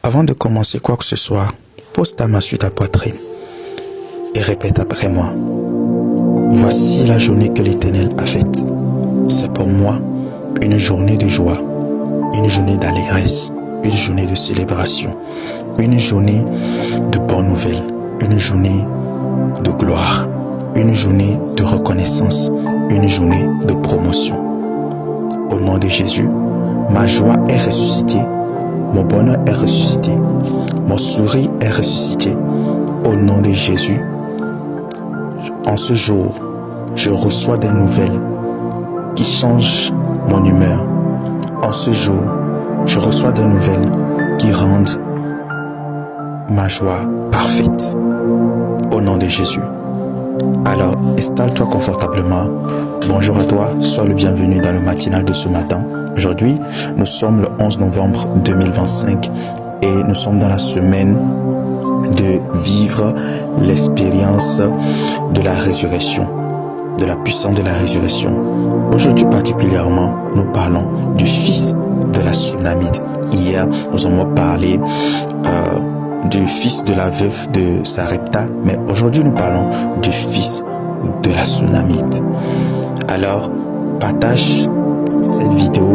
Avant de commencer quoi que ce soit, pose ta main sur ta poitrine et répète après moi. Voici la journée que l'Éternel a faite. C'est pour moi une journée de joie, une journée d'allégresse, une journée de célébration, une journée de bonnes nouvelles, une journée de gloire, une journée de reconnaissance, une journée de promotion. Au nom de Jésus, ma joie est ressuscitée, mon bonheur est ressuscité, mon sourire est ressuscité. Au nom de Jésus, en ce jour, je reçois des nouvelles qui changent mon humeur. En ce jour, je reçois des nouvelles qui rendent ma joie parfaite. Au nom de Jésus. Alors, installe-toi confortablement. Bonjour à toi, sois le bienvenu dans le matinal de ce matin. Aujourd'hui, nous sommes le 11 novembre 2025 et nous sommes dans la semaine de vivre l'expérience de la résurrection, de la puissance de la résurrection. Aujourd'hui particulièrement, nous parlons du fils de la Sunamite. Hier, nous avons parlé du fils de la veuve de Sarepta, mais aujourd'hui nous parlons du fils de la Sunamite. Alors, partage cette vidéo,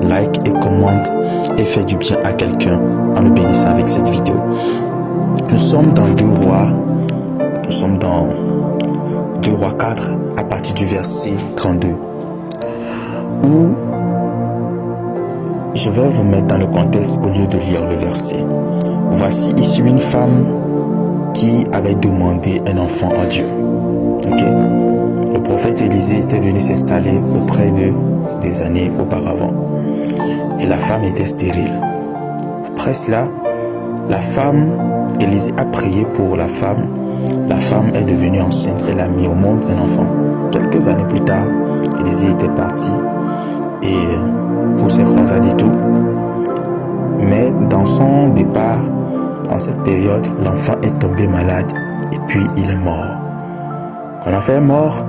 like et commente et fais du bien à quelqu'un en le bénissant avec cette vidéo. Nous sommes dans 2 Rois, nous sommes dans 2 Rois 4 à partir du verset 32 où je vais vous mettre dans le contexte au lieu de lire le verset. Voici ici une femme qui avait demandé un enfant à Dieu. Le prophète Élisée était venu s'installer auprès d'eux des années auparavant. Et la femme était stérile. Après cela, la femme, Élisée a prié pour la femme. La femme est devenue enceinte. Elle a mis au monde un enfant. Quelques années plus tard, Élisée était parti et pour ses croisades et tout. Mais dans son départ, en cette période, l'enfant est tombé malade et puis il est mort. Quand l'enfant est mort,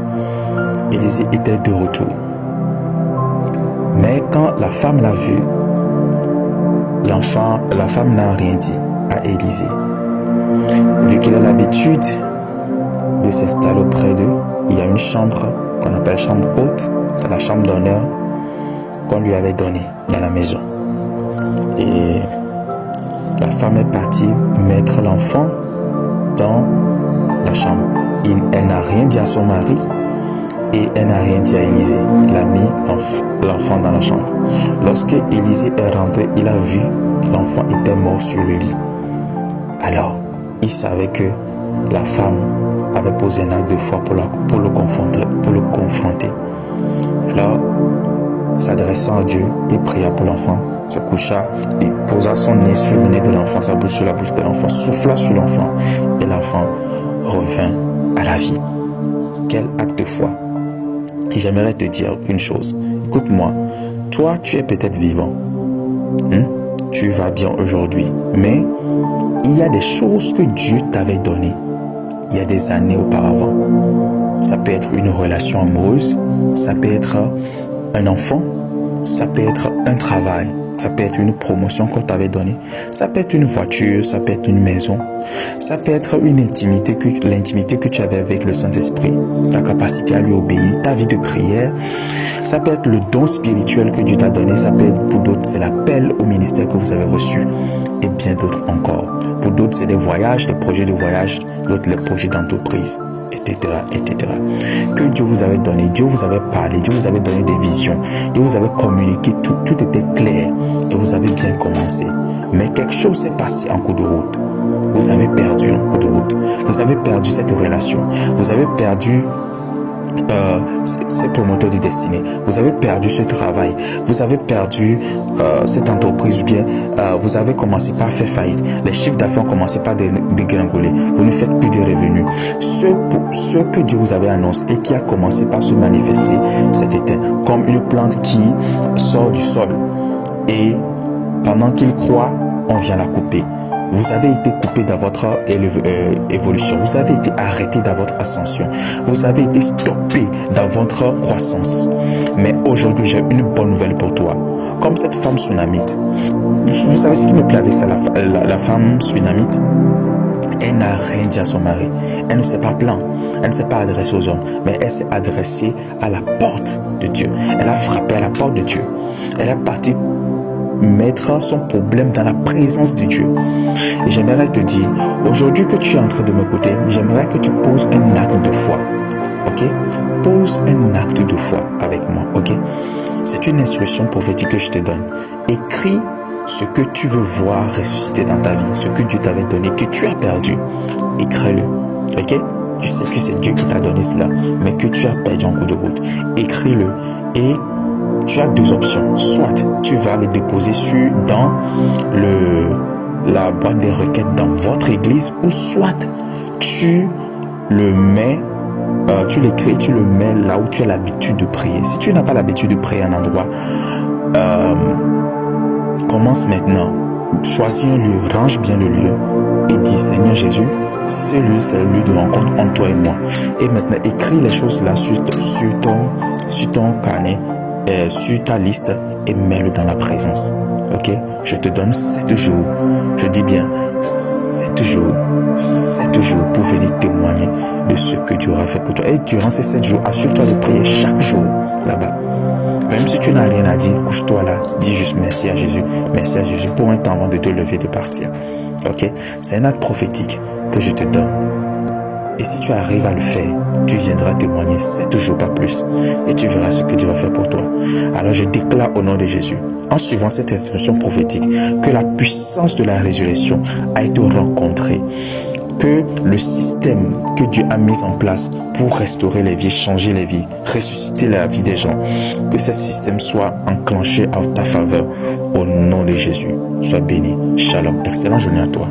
Élisée était de retour. Mais quand la femme l'a vu, la femme n'a rien dit à Élisée. Vu qu'il a l'habitude de s'installer auprès d'eux, il y a une chambre qu'on appelle chambre haute. C'est la chambre d'honneur qu'on lui avait donnée dans la maison. Et la femme est partie mettre l'enfant dans la chambre. Elle n'a rien dit à son mari et elle n'a rien dit à Élisée. Elle a mis l'enfant dans la chambre. Lorsque Élisée est rentré, il a vu l'enfant était mort sur le lit. Alors, il savait que la femme avait posé un acte de foi pour le confronter. Alors, s'adressant à Dieu, il pria pour l'enfant, se coucha et posa son nez sur le nez de l'enfant, sa bouche sur la bouche de l'enfant, souffla sur l'enfant et l'enfant revint à la vie. Quel acte de foi! Et j'aimerais te dire une chose. Écoute-moi, toi tu es peut-être vivant, tu vas bien aujourd'hui, mais il y a des choses que Dieu t'avait données il y a des années auparavant. Ça peut être une relation amoureuse, ça peut être un enfant, ça peut être un travail, ça peut être une promotion qu'on t'avait donnée, ça peut être une voiture, ça peut être une maison, ça peut être une intimité, l'intimité que tu avais avec le Saint-Esprit, ta capacité à lui obéir, ta vie de prière, ça peut être le don spirituel que Dieu t'a donné, ça peut être pour d'autres, c'est l'appel au ministère que vous avez reçu et bien d'autres encore. Pour d'autres, c'est des voyages, des projets de voyage, d'autres les projets d'entreprise, etc., etc. Que Dieu vous avait donné, Dieu vous avait parlé, Dieu vous avait donné des visions, Dieu vous avait communiqué, tout était clair et vous avez bien commencé. Mais quelque chose s'est passé en cours de route. Vous avez perdu en cours de route. Vous avez perdu cette relation. Vous avez perdu ces promoteurs de destinée. Vous avez perdu ce travail. Vous avez perdu cette entreprise ou bien vous avez commencé par faire faillite. Les chiffres d'affaires ont commencé par dégringoler. Vous ne faites plus de revenus. Ce que Dieu vous avait annoncé et qui a commencé par se manifester, c'était comme une plante qui sort du sol. Et pendant qu'il croît, on vient la couper. Vous avez été coupé dans votre évolution. Vous avez été arrêté dans votre ascension. Vous avez été stoppé dans votre croissance. Mais aujourd'hui, j'ai une bonne nouvelle pour toi. comme cette femme sunamite. Vous savez ce qui me plaît avec ça, la femme sunamite? Elle n'a rien dit à son mari. Elle ne s'est pas plainte. Elle ne s'est pas adressée aux hommes, mais elle s'est adressée à la porte de Dieu. Elle a frappé à la porte de Dieu. Elle est partie mettre son problème dans la présence de Dieu. Et j'aimerais te dire, aujourd'hui que tu es en train de m'écouter, j'aimerais que tu poses un acte de foi. Ok? Pose un acte de foi avec moi. Ok? C'est une instruction prophétique que je te donne. Écris ce que tu veux voir ressusciter dans ta vie, ce que Dieu t'avait donné, que tu as perdu. Écris-le. Ok? Tu sais que c'est Dieu qui t'a donné cela, mais que tu as perdu en cours de route. Écris-le. Et tu as deux options. Soit tu vas le déposer dans la boîte des requêtes dans votre église, ou soit tu le mets, tu l'écris, tu le mets là où tu as l'habitude de prier. Si tu n'as pas l'habitude de prier à un endroit, commence maintenant. Choisis un lieu, range bien le lieu et dis: Seigneur Jésus, ce lieu, c'est le lieu de rencontre entre toi et moi. Et maintenant, écris les choses là sur ton carnet, sur ta liste, et mets-le dans la présence. Ok? Je te donne 7 jours. Je dis bien 7 jours. 7 jours pour venir témoigner de ce que Dieu aura fait pour toi. Et durant ces 7 jours, assure-toi de prier chaque jour là-bas. Même si tu n'as rien à dire, couche-toi là, dis juste merci à Jésus pour un temps avant de te lever, de partir. Ok? C'est un acte prophétique que je te donne. Et si tu arrives à le faire, tu viendras témoigner 7 jours, pas plus. Et tu verras ce que Dieu va faire pour toi. Alors je déclare au nom de Jésus, en suivant cette instruction prophétique, que la puissance de la résurrection a été rencontrée. Que le système que Dieu a mis en place pour restaurer les vies, changer les vies, ressusciter la vie des gens, que ce système soit enclenché en ta faveur au nom de Jésus. Sois béni. Shalom. Excellente journée à toi.